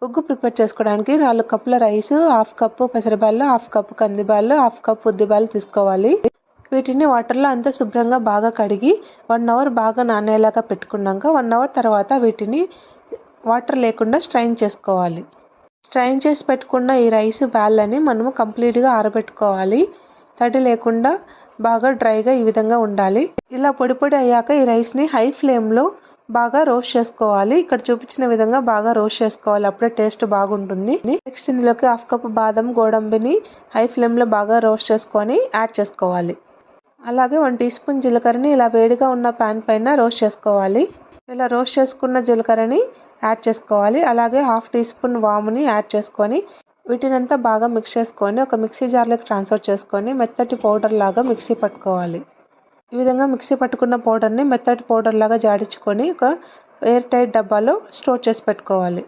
ఉగ్గు ప్రిపేర్ చేసుకోవడానికి 4 కప్పుల రైస్, హాఫ్ కప్పు పెసరబ్యాళ్ళు, హాఫ్ కప్పు కందిబ్యాళ్ళు, హాఫ్ కప్పు ఉద్దిబ్యాళ్ళు తీసుకోవాలి. వీటిని వాటర్లో అంతా శుభ్రంగా బాగా కడిగి 1 అవర్ బాగా నానేలాగా పెట్టుకున్నాక 1 అవర్ తర్వాత వీటిని వాటర్ లేకుండా స్ట్రైన్ చేసుకోవాలి. స్ట్రైన్ చేసి పెట్టుకున్న ఈ రైస్ బ్యాళ్ళని మనము కంప్లీట్గా ఆరబెట్టుకోవాలి. తడి లేకుండా బాగా డ్రైగా ఈ విధంగా ఉండాలి. ఇలా పొడి పొడి అయ్యాక ఈ రైస్ని హై ఫ్లేమ్లో బాగా రోస్ట్ చేసుకోవాలి. ఇక్కడ చూపించిన విధంగా బాగా రోస్ట్ చేసుకోవాలి, అప్పుడే టేస్ట్ బాగుంటుంది. నెక్స్ట్ ఇందులోకి హాఫ్ కప్ బాదం, గోడంబిని హై ఫ్లేమ్లో బాగా రోస్ట్ చేసుకొని యాడ్ చేసుకోవాలి. అలాగే 1 టీ స్పూన్ జీలకర్రని ఇలా వేడిగా ఉన్న ప్యాన్ పైన రోస్ట్ చేసుకోవాలి. ఇలా రోస్ట్ చేసుకున్న జీలకర్రని యాడ్ చేసుకోవాలి. అలాగే హాఫ్ టీ స్పూన్ వాముని యాడ్ చేసుకొని వీటినంతా బాగా మిక్స్ చేసుకొని ఒక మిక్సీ జార్లోకి ట్రాన్స్ఫర్ చేసుకొని మెత్తటి పౌడర్ లాగా మిక్సీ పట్టుకోవాలి. ఈ విధంగా మిక్సీ పట్టుకున్న పౌడర్ని మెత్తటి పౌడర్ లాగా జాడించుకొని ఒక ఎయిర్ టైట్ డబ్బాలో స్టోర్ చేసి పెట్టుకోవాలి.